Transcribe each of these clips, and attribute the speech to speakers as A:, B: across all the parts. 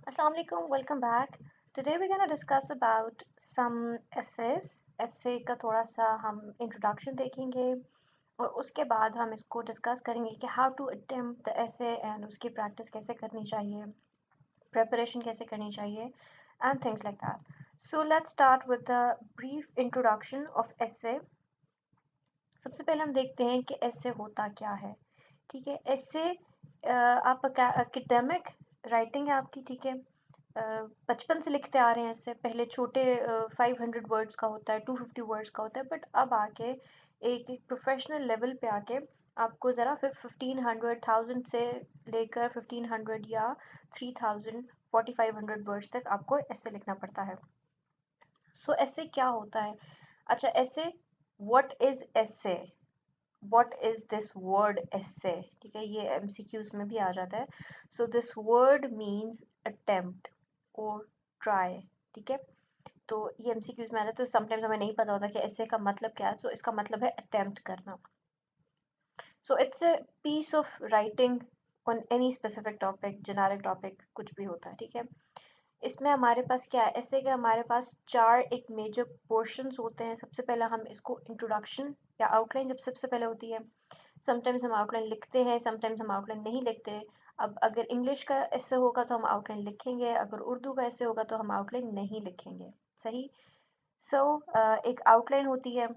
A: Assalamu alaikum, welcome back. Today we're going to discuss about some essays. essay का थोड़ा सा हम introduction देखेंगे और उसके बाद हम इसको discuss करेंगे कि how to attempt the essay and उसकी practice कैसे करनी चाहिए, preparation कैसे करनी चाहिए and things like that. So let's start with the brief introduction of essay. सबसे पहले हम देखते हैं कि essay होता क्या है. ठीक है, essay आप academic writing है आपकी, ठीक है. बचपन से लिखते आ रहे हैं ऐसे, पहले छोटे 500 वर्ड्स का होता है, 250 वर्ड्स का होता है, बट अब आके एक एक प्रोफेशनल लेवल पे आके आपको ज़रा फिर 1500 से लेकर 1500 या 3000 4500 वर्ड्स तक आपको ऐसे लिखना पड़ता है. सो ऐसे क्या होता है? अच्छा, ऐसे व्हाट इज ऐसे, what is this word essay? ठीक है, ये MCQs में भी आ जाता है. So this word means attempt or try. ठीक है, तो ये MCQs में आ जाता है. तो sometimes हमें नहीं पता होता कि essay का मतलब क्या है. So इसका मतलब है attempt करना. So it's a piece of writing on any specific topic, generic topic, कुछ भी होता है. ठीक है, इसमें हमारे पास क्या है, ऐसे कि हमारे पास चार एक मेजर पोर्शंस होते हैं. सबसे पहला हम इसको इंट्रोडक्शन या आउटलाइन जब सबसे पहले होती है. समटाइम्स हम आउटलाइन लिखते हैं, समटाइम्स हम आउटलाइन नहीं लिखते. अब अगर इंग्लिश का ऐसे होगा तो हम आउटलाइन लिखेंगे, अगर उर्दू का ऐसे होगा तो हम आउटलाइन नहीं लिखेंगे. सही. सो एक आउटलाइन होती है,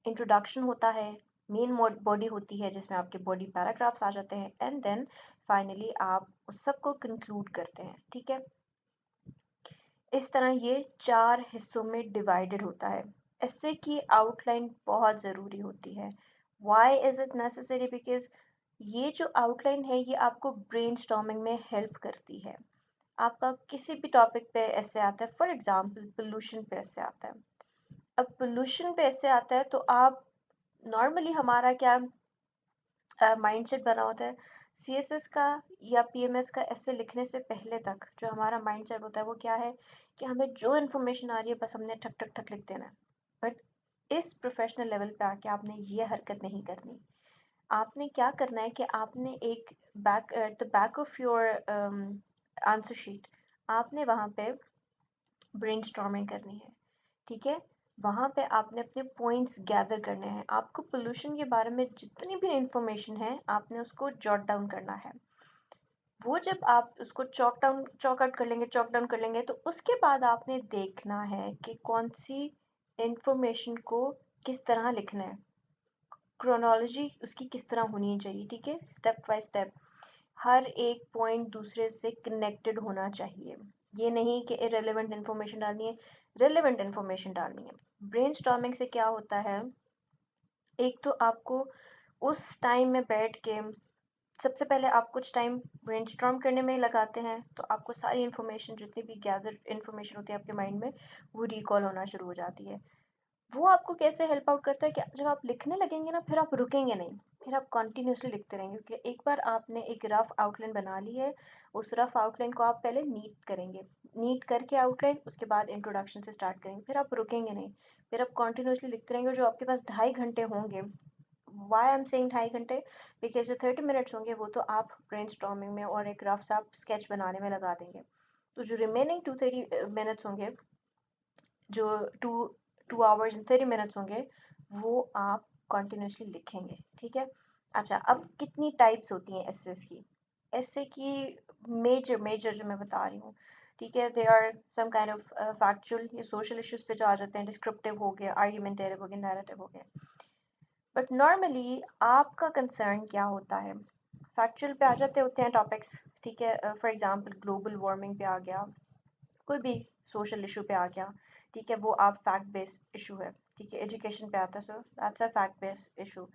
A: इंट्रोडक्शन होता है, मेन बॉडी होती है जिसमें आपके बॉडी पैराग्राफ्स आ जाते हैं, एंड देन फाइनली आप उस सबको कंक्लूड करते हैं. ठीक है, इस तरह ये चार हिस्सों में डिवाइडेड होता है. ऐसे की आउटलाइन बहुत ज़रूरी होती है. Why is it necessary? Because ये जो आउटलाइन है ये आपको ब्रेनस्टॉर्मिंग में हेल्प करती है. आपका किसी भी टॉपिक पे ऐसे आता है, फॉर एग्जांपल पोल्यूशन पे ऐसे आता है. अब पोल्यूशन पे ऐसे आता है तो आप नॉर्मली हमारा क्या माइंडसेट बना होता है, CSS का या PMS का ऐसे लिखने से पहले तक जो हमारा माइंडसेट होता है वो क्या है कि हमें जो इन्फॉर्मेशन आ रही है बस हमने ठक ठक ठक लिख देना है. बट इस प्रोफेशनल लेवल पे आके आपने ये हरकत नहीं करनी. आपने क्या करना है कि आपने एक back at the back of your answer sheet आपने वहाँ पे ब्रेनस्टॉर्मिंग करनी है. ठीक है, वहाँ पे आपने अपने पॉइंट्स गैदर करने हैं. आपको पोल्यूशन के बारे में जितनी भी इंफॉर्मेशन है आपने उसको जॉट डाउन करना है. वो जब आप उसको चॉक आउट कर लेंगे तो उसके बाद आपने देखना है कि कौन सी इंफॉर्मेशन को किस तरह लिखना है, क्रोनोलॉजी उसकी किस तरह होनी चाहिए. ठीक है, स्टेप बाय स्टेप हर एक पॉइंट दूसरे से कनेक्टेड होना चाहिए. ये नहीं कि इरेलेवेंट इन्फॉर्मेशन डालनी है, रिलेवेंट इन्फॉर्मेशन डालनी है. ब्रेनस्टॉर्मिंग से क्या होता है, एक तो आपको उस टाइम में बैठ के सबसे पहले आप कुछ टाइम ब्रेनस्टॉर्म करने में लगाते हैं तो आपको सारी इन्फॉर्मेशन जितनी भी गैदर इन्फॉर्मेशन होती है आपके माइंड में वो रिकॉल होना शुरू हो जाती है. वो आपको कैसे हेल्प आउट करता है कि जब आप लिखने लगेंगे ना फिर आप रुकेंगे नहीं, फिर आप कंटिन्यूसली लिखते रहेंगे. क्योंकि एक बार आपने एक रफ आउटलाइन बना ली है, उस रफ आउटलाइन को आप पहले नीट करेंगे, नीट करके आउटलाइन उसके बाद इंट्रोडक्शन से स्टार्ट करेंगे, फिर आप रुकेंगे नहीं, फिर आप कंटिन्यूसली लिखते रहेंगे. जो आपके पास 2.5 घंटे होंगे, वाई आई एम सेइंग 2.5 घंटे, बिकॉज जो 30 मिनट्स होंगे वो तो आप ब्रेनस्टॉर्मिंग में और एक रफ सा स्केच बनाने में लगा देंगे. तो जो रिमेनिंग 230 मिनट्स होंगे, जो टू 2 hours and 30 minutes होंगे, वो आप कंटिन्यूसली लिखेंगे. ठीक है. अच्छा, अब कितनी टाइप्स होती हैं एसेस की? एसे की मेजर मेजर जो मैं बता रही हूँ, ठीक है, they are some kind of factual, ये सोशल इश्यूज पे जो आ जाते हैं, डिस्क्रिप्टिव हो गया, आर्ग्यूमेंटेटिव हो गया, नैरेटिव हो गया. बट नॉर्मली आपका कंसर्न क्या होता है? फैक्चुअल पे आ जाते होते हैं टॉपिक्स. ठीक है, फॉर एग्जांपल ग्लोबल वार्मिंग पे आ गया, कोई भी सोशल इशू पे आ गया. ठीक है, वो आप फैक्ट बेस्ड इशू है. ठीक है, एजुकेशन पे आता है, so that's a fact based issue.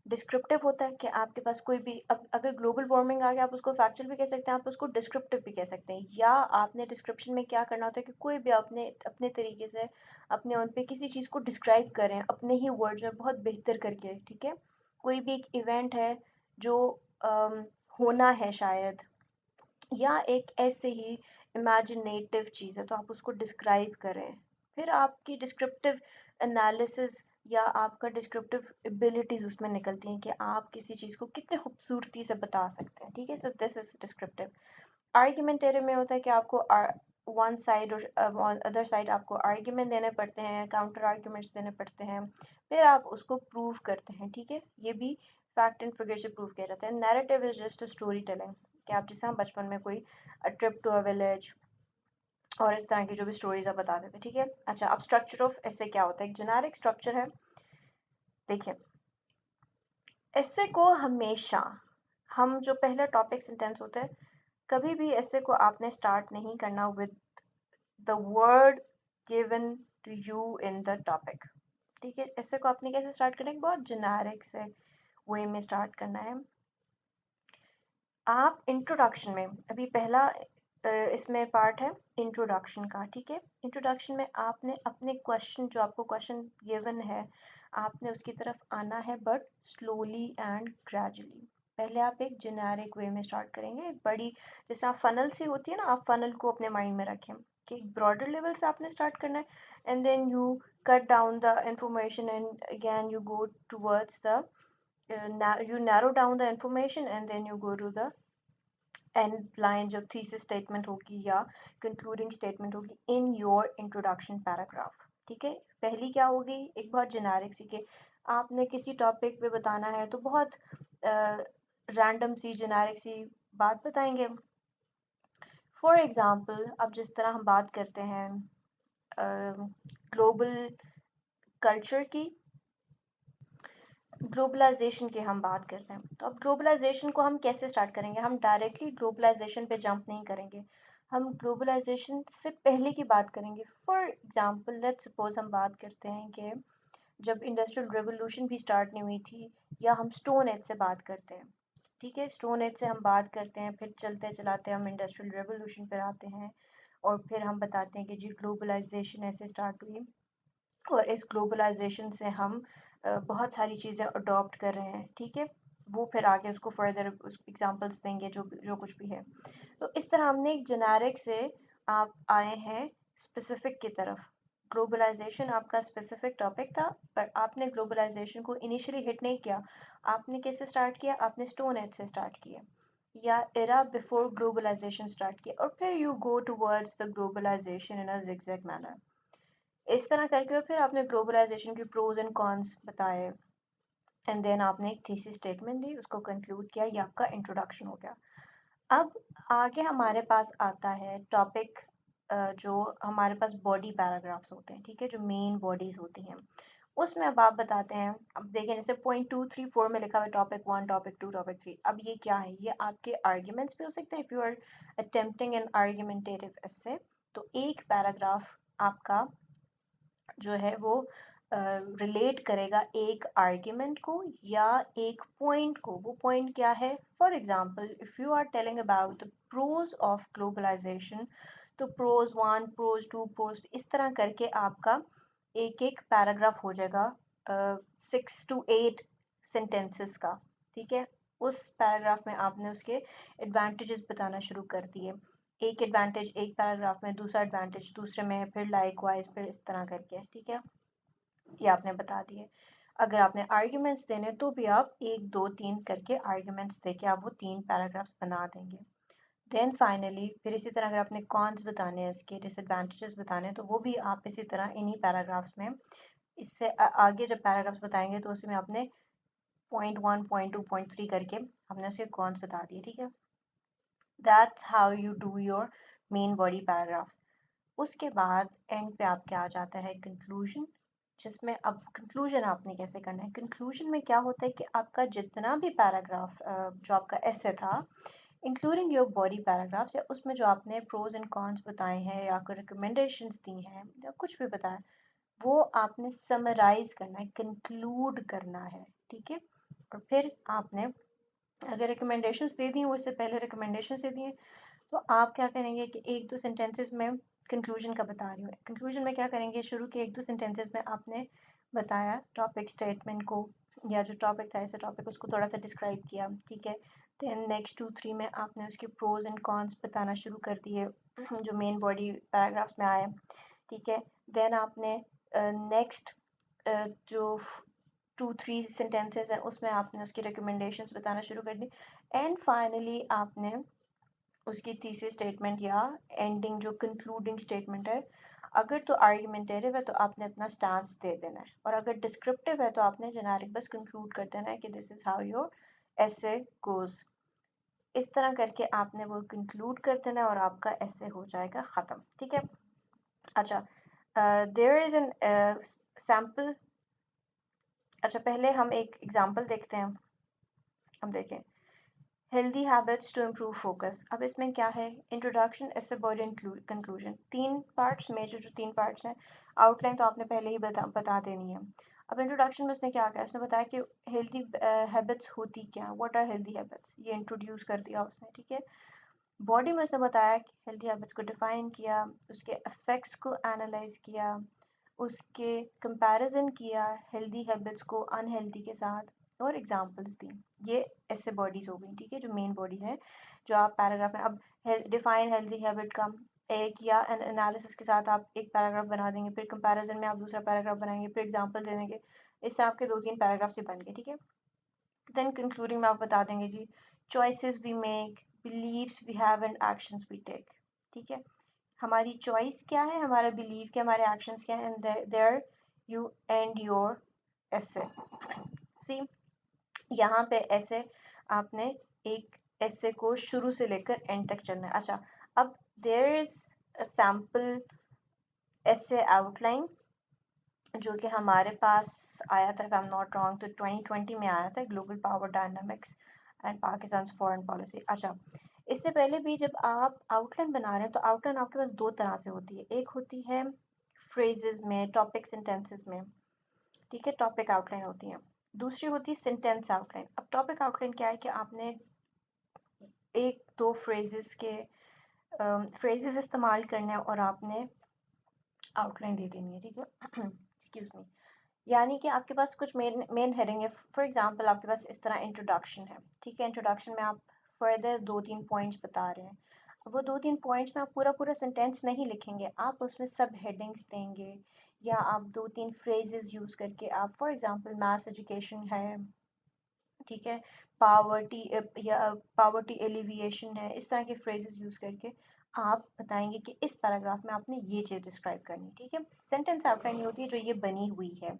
A: Descriptive होता है कि आपके पास कोई भी, अब अगर ग्लोबल वार्मिंग आ गया आप उसको फैक्चुअल भी कह सकते हैं, आप उसको डिस्क्रिप्टिव भी कह सकते हैं. या आपने डिस्क्रिप्शन में क्या करना होता है कि कोई भी आपने अपने तरीके से अपने उन पे किसी चीज़ को डिस्क्राइब करें अपने ही वर्ड्स में बहुत बेहतर करके. ठीक है, कोई भी एक इवेंट है जो होना है शायद, या एक ऐसे ही इमेजिनेटिव चीज़ है तो आप उसको डिस्क्राइब करें. फिर आपकी डिस्क्रिप्टिव एनालिसिस या आपका डिस्क्रिप्टिव एबिलिटीज उसमें निकलती हैं कि आप किसी चीज़ को कितनी खूबसूरती से बता सकते हैं. ठीक है, so this is descriptive. Argumentative में होता है कि आपको वन साइड और अदर साइड आपको आर्ग्यूमेंट देने पड़ते हैं, काउंटर आर्ग्यूमेंट्स देने पड़ते हैं, फिर आप उसको प्रूव करते हैं, ठीक है। ये भी फैक्ट एंड फिगर से प्रूव किया जाता है। Narrative is just a story telling, कि आप जैसे हम बचपन में कोई ट्रिप टू अ विलेज और इस तरह की जो भी स्टोरीज आप बताते थे, ठीक है। अच्छा, अब स्ट्रक्चर ऑफ ऐसे क्या होता है, एक जेनेरिक स्ट्रक्चर है। देखिए, ऐसे को हमेशा हम जो पहला टॉपिक सेंटेंस होता है, कभी भी ऐसे को आपने स्टार्ट नहीं करना with the word given to you in the topic, ठीक है। ऐसे को आपने कैसे स्टार्ट करना है, बहुत जेनेरिक से वे में स्टार्ट करना है। आप इंट्रोडक्शन में, अभी पहला इसमें पार्ट है इंट्रोडक्शन का, ठीक है। इंट्रोडक्शन में आपने अपने क्वेश्चन, जो आपको क्वेश्चन गिवन है, आपने उसकी तरफ आना है, बट स्लोली एंड ग्रेजुअली। पहले आप एक जेनेरिक वे में स्टार्ट करेंगे, एक बड़ी, जैसे आप फनल से होती है ना, आप फनल को अपने माइंड में रखें कि एक ब्रॉडर लेवल से आपने स्टार्ट करना है, and then you cut down the information and again you go towards the you narrow down the information and then you go to the and line, जब थीसिस स्टेटमेंट होगी या concluding statement होगी in your introduction paragraph, ठीक है। पहली क्या होगी, एक बहुत जेनेरिक सी के आपने किसी टॉपिक पे बताना है, तो बहुत रैंडम सी जेनेरिक सी बात बताएंगे। फॉर एग्जांपल, अब जिस तरह हम बात करते हैं ग्लोबल कल्चर की, ग्लोबलाइजेशन की हम बात करते हैं, तो अब ग्लोबलाइजेशन को हम कैसे स्टार्ट करेंगे, हम डायरेक्टली ग्लोबलाइजेशन पे जंप नहीं करेंगे, हम ग्लोबलाइजेशन से पहले की बात करेंगे। फॉर एग्जांपल, लेट्स सपोज हम बात करते हैं कि जब इंडस्ट्रियल रेवोल्यूशन भी स्टार्ट नहीं हुई थी, या हम स्टोन एज से बात करते हैं, ठीक है। स्टोन एज से हम बात करते हैं, फिर चलते चलाते हम इंडस्ट्रियल रेवोल्यूशन पर आते हैं, और फिर हम बताते हैं कि जी ग्लोबलाइजेशन ऐसे स्टार्ट हुई, और इस ग्लोबलाइजेशन से हम बहुत सारी चीज़ें अडॉप्ट कर रहे हैं, ठीक है। वो फिर आगे उसको फर्दर उस एग्जांपल्स देंगे, जो जो कुछ भी है। तो इस तरह हमने एक जेनेरिक से आप आए हैं स्पेसिफिक की तरफ। ग्लोबलाइजेशन आपका स्पेसिफिक टॉपिक था, पर आपने ग्लोबलाइजेशन को इनिशियली हिट नहीं किया। आपने कैसे स्टार्ट किया, आपने स्टोन एज से स्टार्ट किया, या एरा बिफोर ग्लोबलाइजेशन स्टार्ट किया, और फिर you go towards the globalisation in a zigzag manner. इस तरह करके, और फिर आपने ग्लोबलाइजेशन के प्रोज एंड कॉन्स बताए, एंड देन आपने एक थीसिस स्टेटमेंट दी, उसको कंक्लूड किया, ये आपका इंट्रोडक्शन हो गया। अब आगे हमारे पास आता है टॉपिक, जो हमारे पास बॉडी पैराग्राफ्स होते हैं, ठीक है, जो मेन बॉडीज होती हैं, उसमें अब आप बताते हैं। अब देखें, जैसे पॉइंट 2, 3, 4 में लिखा हुआ है टॉपिक 1, टॉपिक 2, टॉपिक 3। अब ये क्या है, ये आपके आर्ग्यूमेंट्स भी हो सकते हैं, if you are attempting an argumentative essay. तो एक पैराग्राफ आपका जो है वो रिलेट करेगा एक आर्ग्यूमेंट को या एक पॉइंट को। वो पॉइंट क्या है, for example if you are telling about the pros of globalisation, तो प्रोज 1, प्रोज 2, प्रोज, इस तरह करके आपका एक एक पैराग्राफ हो जाएगा 6 to 8 सेंटेंसेस का, ठीक है। उस पैराग्राफ में आपने उसके एडवांटेजेस बताना शुरू कर दिए, एक एडवांटेज एक पैराग्राफ में, दूसरा एडवांटेज दूसरे में, फिर लाइकवाइज, फिर इस तरह करके, ठीक है। ये आपने बता दिए। अगर आपने आर्ग्यूमेंट्स देने, तो भी आप 1, 2, 3 करके आर्ग्यूमेंट्स देके आप वो 3 पैराग्राफ्स बना देंगे। देन फाइनली फिर इसी तरह अगर आपने कॉन्स बताने हैं, इसके डिसएडवांटेजेस बताने हैं, तो वो भी आप इसी तरह इन्हीं पैराग्राफ्स में, इससे आगे जब पैराग्राफ्स बताएंगे, तो उसमें आपने पॉइंट 1, पॉइंट 2, पॉइंट 3 करके आपने उसके कॉन्स बता दिए, ठीक है। That's how you do your main body paragraphs. उसके बाद एंड पे आपके आ जाता है कंक्लूजन, जिसमें अब कंक्लूजन आपने कैसे करना है। कंक्लूजन में क्या होता है कि आपका जितना भी पैराग्राफ, जो आपका ऐसे था, इंक्लूडिंग योर बॉडी पैराग्राफ्स, या उसमें जो आपने प्रोज एंड कॉन्स बताए हैं, या कोई रिकमेंडेशंस दी हैं, या कुछ भी बताया, वो आपने समराइज करना है, कंक्लूड करना है, ठीक है। और फिर आपने अगर रिकमेंडेशंस दे दी, वो इससे पहले रिकमेंडेशंस दे दिए, तो आप क्या करेंगे कि 1, 2 सेंटेंसेस में, कंक्लूजन का बता रही हूँ, कंक्लूजन में क्या करेंगे, शुरू के 1, 2 सेंटेंसेस में आपने बताया टॉपिक स्टेटमेंट को, या जो टॉपिक था ऐसे टॉपिक, उसको थोड़ा सा डिस्क्राइब किया, ठीक है। देन नेक्स्ट 2, 3 में आपने उसके प्रोज एंड कॉन्स बताना शुरू कर दिए, जो मेन बॉडी पैराग्राफ्स में आए, ठीक है। देन आपने नेक्स्ट जो 2, 3 सेंटेंसेस हैं, उसमें आपने उसकी रिकमेंडेशंस बताना शुरू कर दी, एंड फाइनली आपने उसकी थीसिस स्टेटमेंट या एंडिंग जो कंक्लूडिंग स्टेटमेंट है, अगर तो आर्ग्यूमेंटेटिव है तो आपने अपना स्टांस दे देना है, और अगर डिस्क्रिप्टिव है तो आपने जेनेरिक बस कंक्लूड कर देना है कि this is how your essay goes. इस तरह करके आपने वो कंक्लूड कर देना है और आपका एसे हो जाएगा ख़त्म। ठीक है। अच्छा, देयर इज एन सैम्पल। अच्छा, पहले हम एक एग्जांपल देखते हैं। हम देखें healthy habits to improve focus. अब इसमें क्या है, इंट्रोडक्शन, एसे, बॉडी, कंक्लूजन, तीन पार्ट्स, मेजर जो तीन पार्ट्स हैं। आउटलाइन तो आपने पहले ही बता देनी है। अब इंट्रोडक्शन में उसने क्या किया, उसने बताया कि हेल्दी हैबिट्स होती क्या, व्हाट आर हेल्दी हैबिट्स, ये इंट्रोड्यूस कर दिया उसने। ठीक है। बॉडी में उसने बताया कि हेल्दी हैबिट्स को डिफाइन किया, उसके इफेक्ट्स को एनालाइज किया, उसके कंपैरिजन किया हेल्दी हैबिट्स को अनहेल्दी के साथ, और एग्जांपल्स दी। ये ऐसे बॉडीज हो गई। ठीक है, जो मेन बॉडीज हैं जो आप पैराग्राफ में, अब डिफाइन हेल्दी हैबिट का एक या एनालिसिस के साथ आप एक पैराग्राफ बना देंगे, फिर कंपैरिजन में आप दूसरा पैराग्राफ बनाएंगे, फिर एग्जांपल दे देंगे। इससे आपके 2-3 पैराग्राफ से बन गए। ठीक है। देन कंक्लूडिंग में आप बता देंगे जी, choices we make, beliefs we have and actions we take. ठीक है, हमारी चॉइस क्या है, हमारा बिलीव क्या, हमारे एक्शंस क्या है, and there you and your essay. See, यहाँ पे ऐसे आपने एक ऐसे को शुरू से लेकर एंड तक चलना है। अच्छा, अब देयर इज अ सैम्पल ऐसे आउटलाइन जो कि हमारे पास आया था, if I am not wrong, तो 2020 में आया था, global power dynamics and Pakistan foreign policy. अच्छा, इससे पहले भी जब आप आउटलाइन बना रहे हैं तो आउटलाइन आपके पास दो तरह से होती है। एक होती है फ्रेजेस में, टॉपिक सेंटेंसेस में। ठीक है, टॉपिक आउटलाइन होती है। दूसरी होती है सेंटेंस आउटलाइन। अब टॉपिक आउटलाइन क्या है कि आपने एक दो फ्रेजेस के फ्रेजेस इस्तेमाल करने हैं और आपने आउटलाइन दे देनी है। ठीक है। Excuse me. यानी कि आपके पास कुछ मेन मेन हेडिंग है। फॉर एग्जांपल आपके पास इस तरह इंट्रोडक्शन है। ठीक है, इंट्रोडक्शन में आप फर्दर 2-3 पॉइंट्स बता रहे हैं। अब वो 2-3 पॉइंट्स में आप पूरा पूरा सेंटेंस नहीं लिखेंगे, आप उसमें सब हेडिंग्स देंगे, या आप 2-3 फ्रेजेस यूज़ करके आप, फॉर एग्जांपल मैथ्स एजुकेशन है, ठीक है, पावर्टी या पावर्टी एलिविएशन है, इस तरह के फ्रेजेस यूज़ करके आप बताएंगे कि इस पैराग्राफ में आपने ये चीज़ डिस्क्राइब करनी। ठीक है। सेंटेंस आउटलाइन ये होती है जो ये बनी हुई है,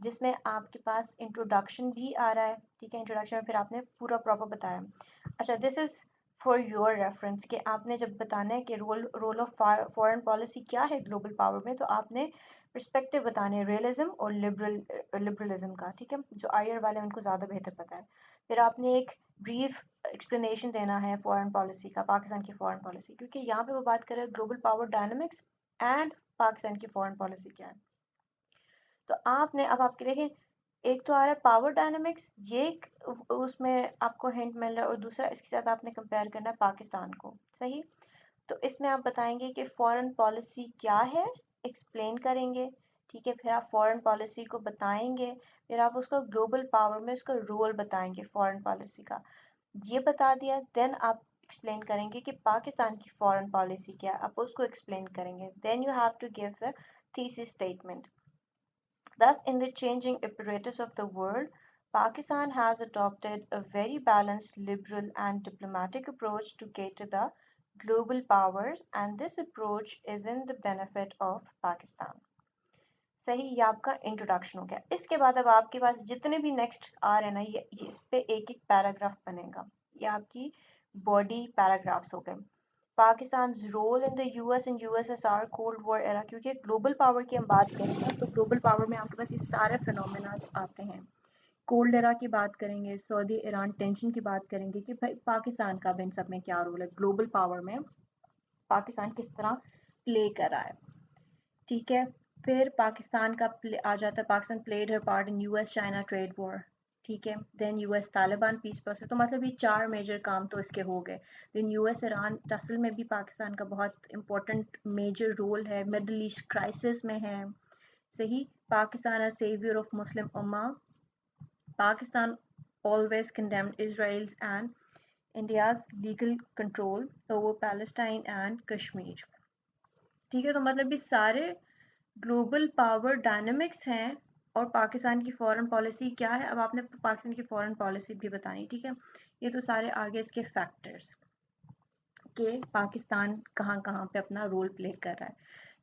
A: जिसमें आपके पास इंट्रोडक्शन भी आ रहा है। ठीक है, इंट्रोडक्शन में फिर आपने पूरा प्रॉपर बताया। अच्छा, this is for your reference कि आपने जब बताना है कि रोल ऑफ फॉरेन पॉलिसी क्या है ग्लोबल पावर में, तो आपने पर्सपेक्टिव बताने हैं रियलिज्म और लिबरलिज्म का। ठीक है, जो आईआर वाले हैं उनको ज़्यादा बेहतर पता है। फिर आपने एक ब्रीफ एक्सप्लेनेशन देना है फॉरेन पॉलिसी का, पाकिस्तान की फॉरेन पॉलिसी, क्योंकि यहाँ पे वो बात कर रहे हैं global power dynamics and Pakistan की फॉरेन पॉलिसी क्या है। तो आपने, अब आपके देखें, एक तो आ रहा है पावर डायनामिक्स, ये उसमें आपको हिंट मिल रहा है, और दूसरा इसके साथ आपने कंपेयर करना है पाकिस्तान को। सही। तो इसमें आप बताएंगे कि फॉरेन पॉलिसी क्या है, एक्सप्लेन करेंगे। ठीक है, फिर आप फॉरेन पॉलिसी को बताएंगे, फिर आप उसको ग्लोबल पावर में उसका रोल बताएंगे फॉरेन पॉलिसी का, ये बता दिया। देन आप एक्सप्लेन करेंगे कि पाकिस्तान की फॉरेन पॉलिसी क्या है, आप उसको एक्सप्लेन करेंगे। Then you have to give the thesis statement. Thus, in the changing apparatus of the world, Pakistan has adopted a very balanced, liberal, and diplomatic approach to cater the global powers, and this approach is in the benefit of Pakistan. सही, ये आपका introduction हो गया। इसके बाद अब आपके पास जितने भी नेक्स्ट आ रहे हैं ना, ये इस पे एक एक पैराग्राफ बनेगा। ये आपकी बॉडी पैराग्राफ्स हो गए। Pakistan role in the US and USSR cold war era, क्योंकि ग्लोबल पावर की हम बात करेंगे तो ग्लोबल पावर में आपके पास ये सारे फिनोमेना आते हैं। कोल्ड एरा की बात करेंगे, सऊदी ईरान टेंशन की बात करेंगे कि भाई पाकिस्तान का इन सब में क्या रोल है, ग्लोबल पावर में पाकिस्तान किस तरह प्ले कर रहा है। ठीक है, फिर पाकिस्तान का आ जाता है, Pakistan played her part in US China trade war. ठीक है, then US Taliban peace process. तो मतलब ये 4 मेजर काम तो इसके हो गए। देन यूएस ईरान टसल में भी पाकिस्तान का बहुत इंपॉर्टेंट मेजर रोल है, मिडल ईस्ट क्राइसिस में है। सही, Pakistan a saviour of Muslim ummah, Pakistan always condemned Israel's and India's legal control over Palestine and Kashmir। ठीक है, तो मतलब ये सारे ग्लोबल पावर डायनामिक्स हैं, और पाकिस्तान की फॉरेन पॉलिसी क्या है। अब आपने पाकिस्तान की फॉरेन पॉलिसी भी बतानी। ठीक है, ये तो सारे आगे इसके फैक्टर्स। कि पाकिस्तान कहाँ कहाँ पे अपना रोल प्ले कर रहा है।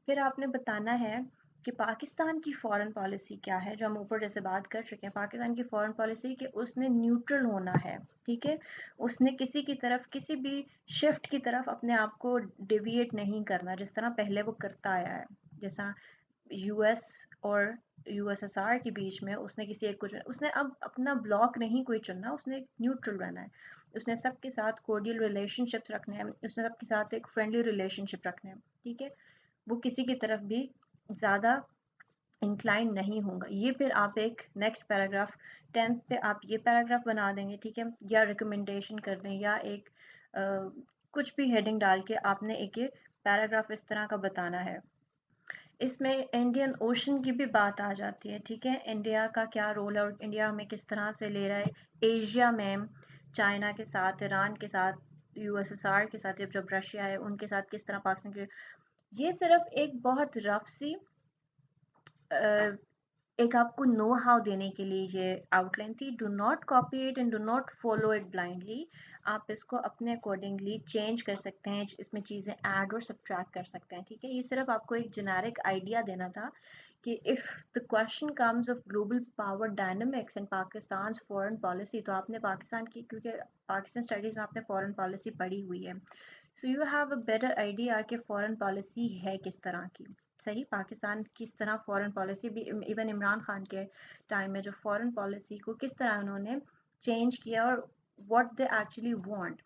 A: फिर आपने बताना है कि पाकिस्तान की फॉरेन पॉलिसी क्या है, जो हम ऊपर जैसे बात कर चुके हैं। पाकिस्तान की फॉरेन पॉलिसी कि उसने न्यूट्रल होना है, ठीक है। उसने किसी की तरफ, किसी भी शिफ्ट की तरफ अपने आप को डिविएट नहीं करना, जिस तरह पहले वो करता आया है। जैसा यूएस और यूएसएसआर के बीच में उसने किसी एक को चुना, उसने अब अपना ब्लॉक नहीं कोई चुनना, उसने एक न्यूट्रल रहना है। उसने सबके साथ कोर्डियल रिलेशनशिप्स रखने हैं, उसने सबके साथ एक फ्रेंडली रिलेशनशिप रखने हैं, ठीक है। वो किसी की तरफ भी ज़्यादा इंक्लाइन नहीं होगा। ये फिर आप एक नेक्स्ट पैराग्राफ 10th पे आप ये पैराग्राफ बना देंगे, ठीक है, या रिकमेंडेशन कर दें, या एक कुछ भी हेडिंग डाल के आपने एक ये पैराग्राफ इस तरह का बताना है। इसमें इंडियन ओशन की भी बात आ जाती है, ठीक है। इंडिया का क्या रोल है और इंडिया हमें किस तरह से ले रहा है एशिया में, चाइना के साथ, ईरान के साथ, यूएसएसआर के साथ, जब रशिया है उनके साथ किस तरह पाकिस्तान के। ये सिर्फ एक बहुत रफ सी एक आपको नो हाउ देने के लिए ये आउटलाइन थी। Do not copy it and do not follow it blindly. आप इसको अपने अकॉर्डिंगली चेंज कर सकते हैं, इसमें चीज़ें ऐड और सब्ट्रैक्ट कर सकते हैं, ठीक है। ये सिर्फ आपको एक जेनेरिक आइडिया देना था कि if the question comes of global power dynamics and Pakistan foreign policy, तो आपने पाकिस्तान की, क्योंकि पाकिस्तान स्टडीज़ में आपने फॉरेन पॉलिसी पढ़ी हुई है, so you have a better idea कि फॉरेन पॉलिसी है किस तरह की। सही, पाकिस्तान किस तरह फॉरेन पॉलिसी भी, इवन इमरान खान के टाइम में जो फॉरेन पॉलिसी को किस तरह उन्होंने चेंज किया और व्हाट दे एक्चुअली वांट,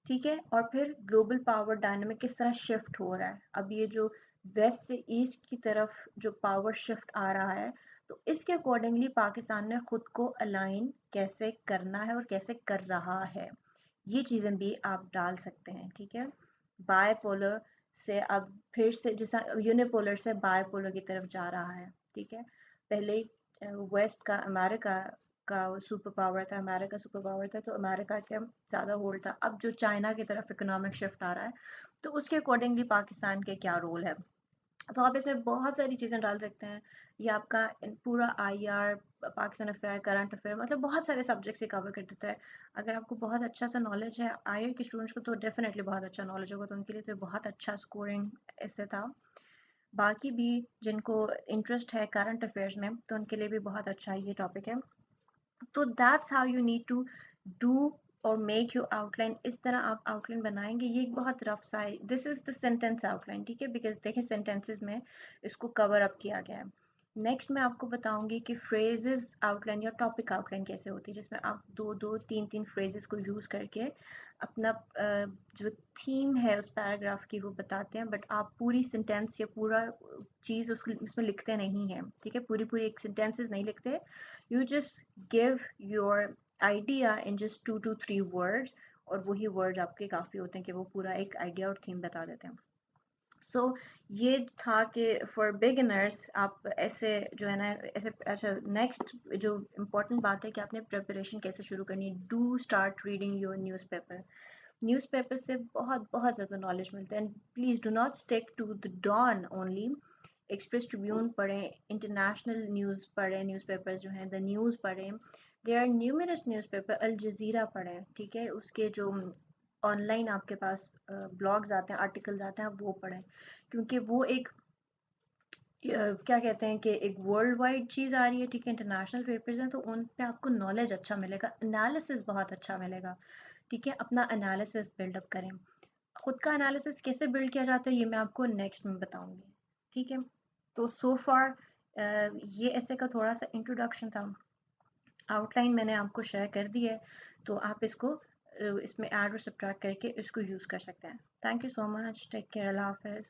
A: ठीक है। और फिर ग्लोबल पावर डायनामिक किस तरह शिफ्ट हो रहा है। अब ये जो वेस्ट से ईस्ट की तरफ जो पावर शिफ्ट आ रहा है, तो इसके अकॉर्डिंगली पाकिस्तान ने खुद को अलाइन कैसे करना है और कैसे कर रहा है, ये चीज़ें भी आप डाल सकते हैं, ठीक है। बायपोलर से अब फिर से जैसा यूनिपोलर से बायपोलर की तरफ जा रहा है, ठीक है। पहले वेस्ट का, अमेरिका का सुपर पावर था, अमेरिका सुपर पावर था, तो अमेरिका का ज़्यादा होल्ड था। अब जो चाइना की तरफ इकोनॉमिक शिफ्ट आ रहा है, तो उसके अकॉर्डिंगली पाकिस्तान के क्या रोल है। तो आप इसमें बहुत सारी चीज़ें डाल सकते हैं। ये आपका पूरा IR, Pakistan affair, current affair, मतलब बहुत सारे सब्जेक्ट्स से कवर कर देता है। अगर आपको बहुत अच्छा सा नॉलेज है आईआर के स्टूडेंट्स को, तो डेफिनेटली बहुत अच्छा नॉलेज होगा, तो उनके लिए तो बहुत अच्छा स्कोरिंग ऐसे था। बाकी भी जिनको इंटरेस्ट है करंट अफेयर्स में, तो उनके लिए भी बहुत अच्छा ये टॉपिक है। तो that's how you need to do और मेक योर आउटलाइन। इस तरह आप आउटलाइन बनाएंगे। ये एक बहुत रफ सा है, this is the sentence outline, ठीक है, बिकॉज देखें सेंटेंसेस में इसको कवर अप किया गया है। नेक्स्ट मैं आपको बताऊंगी कि फ्रेजेस आउटलाइन या टॉपिक आउटलाइन कैसे होती है, जिसमें आप दो दो तीन तीन फ्रेजेस को यूज़ करके अपना जो थीम है उस पैराग्राफ की वो बताते हैं, बट आप पूरी सेंटेंस या पूरा चीज़ उसमें लिखते नहीं हैं, ठीक है। पूरी पूरी एक सेंटेंसेस नहीं लिखते। You just give your idea in just 2 to 3 words, और वही वर्ड्स आपके काफ़ी होते हैं कि वो पूरा एक आइडिया और थीम बता देते हैं। सो ये था कि फॉर बिगिनर्स आप ऐसे जो है ना ऐसे। अच्छा, नेक्स्ट जो इम्पोर्टेंट बात है कि आपने प्रिपरेशन कैसे शुरू करनी है। Do start reading your newspaper. Newspaper से बहुत बहुत ज़्यादा नॉलेज मिलता है। And please do not stick to the Dawn only. Express Tribune पढ़ें, इंटरनेशनल न्यूज़ पढ़ें, न्यूज़पेपर्स जो हैं द न्यूज़ पढ़ें, there are numerous newspaper, Al Jazeera पढ़ें, ठीक है। उसके जो ऑनलाइन आपके पास ब्लॉग्स आते हैं, आर्टिकल्स आते हैं, वो पढ़ें, क्योंकि वो एक क्या कहते हैं कि एक वर्ल्ड वाइड चीज़ आ रही है, ठीक है। इंटरनेशनल पेपर्स हैं, तो उन पे आपको नॉलेज अच्छा मिलेगा, एनालिसिस बहुत अच्छा मिलेगा, ठीक है। अपना एनालिसिस बिल्डअप करें। खुद का एनालिसिस कैसे बिल्ड किया जाता है ये मैं आपको नेक्स्ट में बताऊंगी, ठीक है। तो सो फार ये ऐसे का थोड़ा सा इंट्रोडक्शन था। आउटलाइन मैंने आपको शेयर कर दी है, तो आप इसको इसमें ऐड और सब्ट्रैक्ट करके इसको यूज़ कर सकते हैं। Thank you so much, take care, अल्लाह हाफिज़।